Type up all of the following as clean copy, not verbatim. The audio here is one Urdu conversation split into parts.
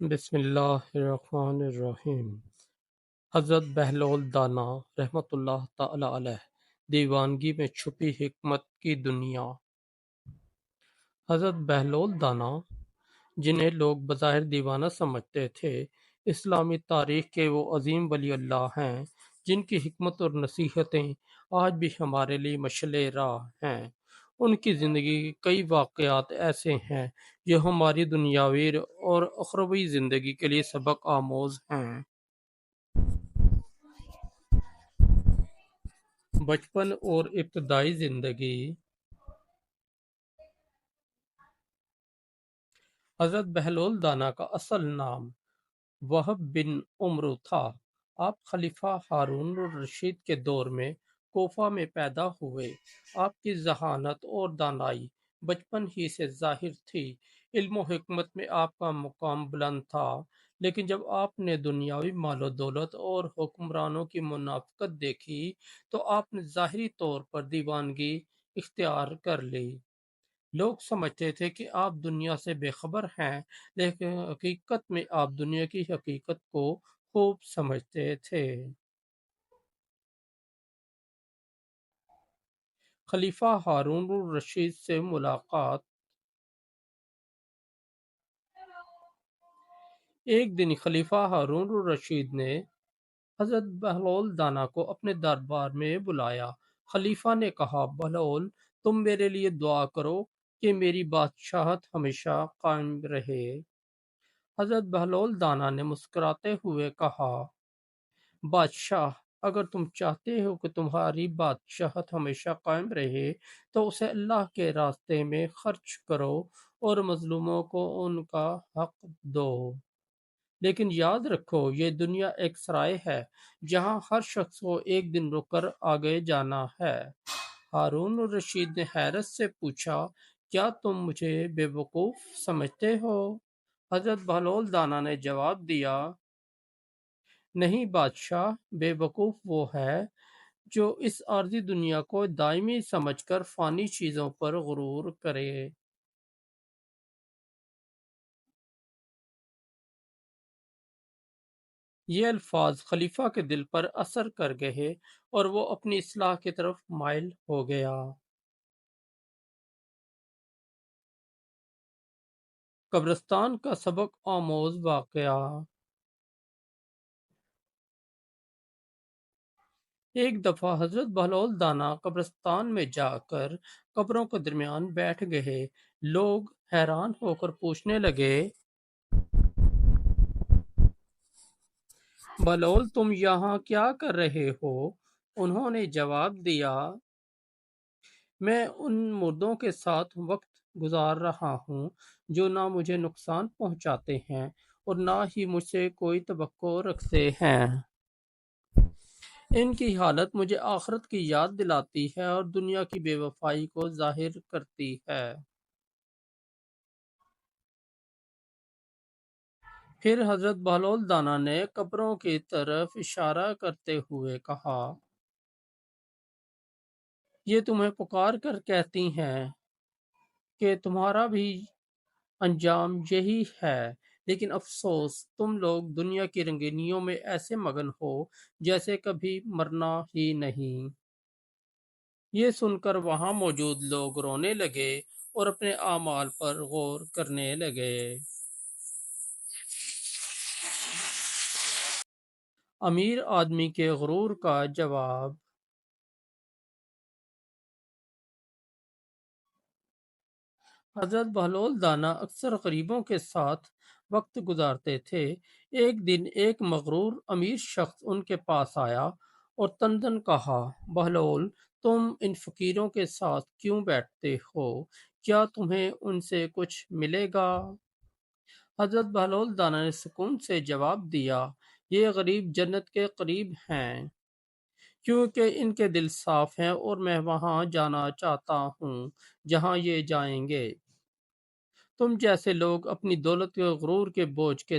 بسم اللہ الرحمن الرحیم۔ حضرت بہلول دانا رحمۃ اللہ تعالی علیہ، دیوانگی میں چھپی حکمت کی دنیا۔ حضرت بہلول دانا، جنہیں لوگ بظاہر دیوانہ سمجھتے تھے، اسلامی تاریخ کے وہ عظیم ولی اللہ ہیں جن کی حکمت اور نصیحتیں آج بھی ہمارے لیے مشعل راہ ہیں۔ ان کی زندگی کے کئی واقعات ایسے ہیں جو ہماری دنیاوی اور اخروی زندگی کے لیے سبق آموز ہیں۔ بچپن اور ابتدائی زندگی۔ حضرت بہلول دانا کا اصل نام وہب بن عمرو تھا۔ آپ خلیفہ ہارون الرشید کے دور میں کوفہ میں پیدا ہوئے۔ آپ کی ذہانت اور دانائی بچپن ہی سے ظاہر تھی۔ علم و حکمت میں آپ کا مقام بلند تھا، لیکن جب آپ نے دنیاوی مال و دولت اور حکمرانوں کی منافقت دیکھی تو آپ نے ظاہری طور پر دیوانگی اختیار کر لی۔ لوگ سمجھتے تھے کہ آپ دنیا سے بے خبر ہیں، لیکن حقیقت میں آپ دنیا کی حقیقت کو خوب سمجھتے تھے۔ خلیفہ ہارون الرشید سے ملاقات۔ ایک دن خلیفہ ہارون الرشید نے حضرت بہلول دانا کو اپنے دربار میں بلایا۔ خلیفہ نے کہا، بہلول، تم میرے لیے دعا کرو کہ میری بادشاہت ہمیشہ قائم رہے۔ حضرت بہلول دانا نے مسکراتے ہوئے کہا، بادشاہ، اگر تم چاہتے ہو کہ تمہاری بادشاہت ہمیشہ قائم رہے تو اسے اللہ کے راستے میں خرچ کرو اور مظلوموں کو ان کا حق دو۔ لیکن یاد رکھو، یہ دنیا ایک سرائے ہے جہاں ہر شخص کو ایک دن رک کر آگے جانا ہے۔ ہارون الرشید نے حیرت سے پوچھا، کیا تم مجھے بے وقوف سمجھتے ہو؟ حضرت بہلول دانا نے جواب دیا، نہیں بادشاہ، بے وقوف وہ ہے جو اس عارضی دنیا کو دائمی سمجھ کر فانی چیزوں پر غرور کرے۔ یہ الفاظ خلیفہ کے دل پر اثر کر گئے اور وہ اپنی اصلاح کی طرف مائل ہو گیا۔ قبرستان کا سبق آموز واقعہ۔ ایک دفعہ حضرت بہلول دانا قبرستان میں جا کر قبروں کے درمیان بیٹھ گئے۔ لوگ حیران ہو کر پوچھنے لگے، بہلول، تم یہاں کیا کر رہے ہو؟ انہوں نے جواب دیا، میں ان مردوں کے ساتھ وقت گزار رہا ہوں جو نہ مجھے نقصان پہنچاتے ہیں اور نہ ہی مجھ سے کوئی توقع رکھتے ہیں۔ ان کی حالت مجھے آخرت کی یاد دلاتی ہے اور دنیا کی بے وفائی کو ظاہر کرتی ہے۔ پھر حضرت بہلول دانا نے قبروں کی طرف اشارہ کرتے ہوئے کہا، یہ تمہیں پکار کر کہتی ہیں کہ تمہارا بھی انجام یہی ہے، لیکن افسوس، تم لوگ دنیا کی رنگینیوں میں ایسے مگن ہو جیسے کبھی مرنا ہی نہیں۔ یہ سن کر وہاں موجود لوگ رونے لگے اور اپنے اعمال پر غور کرنے لگے۔ امیر آدمی کے غرور کا جواب۔ حضرت بہلول دانا اکثر غریبوں کے ساتھ وقت گزارتے تھے۔ ایک دن ایک مغرور امیر شخص ان کے پاس آیا اور تندن کہا، بہلول، تم ان فقیروں کے ساتھ کیوں بیٹھتے ہو؟ کیا تمہیں ان سے کچھ ملے گا؟ حضرت بہلول دانا نے سکون سے جواب دیا، یہ غریب جنت کے قریب ہیں، کیونکہ ان کے دل صاف ہیں اور میں وہاں جانا چاہتا ہوں جہاں یہ جائیں گے۔ تم جیسے لوگ اپنی دولت کے غرور کے بوجھ کے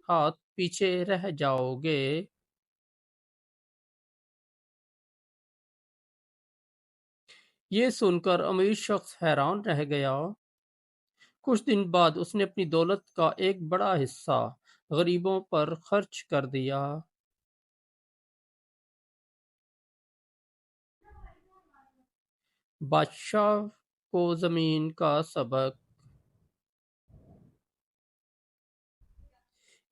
ہاتھ پیچھے رہ جاؤ گے۔ یہ سن کر امیر شخص حیران رہ گیا۔ کچھ دن بعد اس نے اپنی دولت کا ایک بڑا حصہ غریبوں پر خرچ کر دیا۔ بادشاہ کو زمین کا سبق۔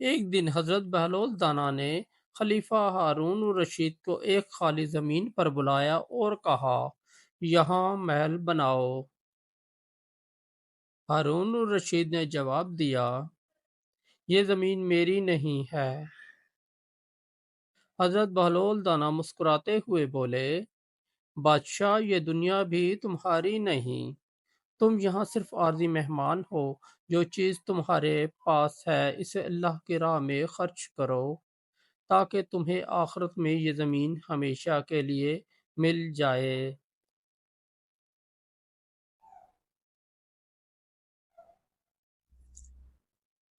ایک دن حضرت بہلول دانا نے خلیفہ ہارون الرشید کو ایک خالی زمین پر بلایا اور کہا، یہاں محل بناؤ۔ ہارون الرشید نے جواب دیا، یہ زمین میری نہیں ہے۔ حضرت بہلول دانا مسکراتے ہوئے بولے، بادشاہ، یہ دنیا بھی تمہاری نہیں، تم یہاں صرف عارضی مہمان ہو۔ جو چیز تمہارے پاس ہے اسے اللہ کی راہ میں خرچ کرو تاکہ تمہیں آخرت میں یہ زمین ہمیشہ کے لیے مل جائے۔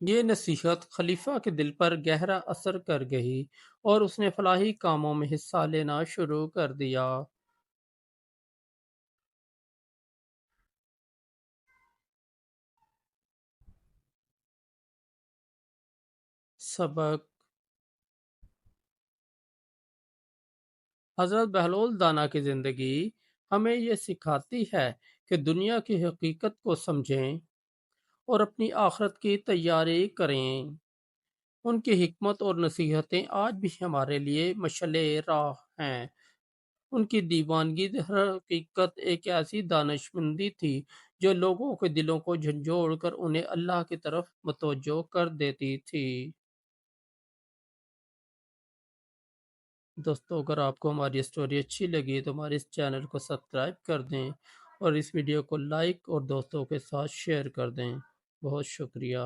یہ نصیحت خلیفہ کے دل پر گہرا اثر کر گئی اور اس نے فلاحی کاموں میں حصہ لینا شروع کر دیا۔ سبق: حضرت بہلول دانا کی زندگی ہمیں یہ سکھاتی ہے کہ دنیا کی حقیقت کو سمجھیں اور اپنی آخرت کی تیاری کریں۔ ان کی حکمت اور نصیحتیں آج بھی ہمارے لیے مشعل راہ ہیں۔ ان کی دیوانگی در حقیقت ایک ایسی دانشمندی تھی جو لوگوں کے دلوں کو جھنجھوڑ کر انہیں اللہ کی طرف متوجہ کر دیتی تھی۔ دوستو، اگر آپ کو ہماری اسٹوری اچھی لگی تو ہمارے اس چینل کو سبسکرائب کر دیں اور اس ویڈیو کو لائک اور دوستوں کے ساتھ شیئر کر دیں۔ بہت شکریہ۔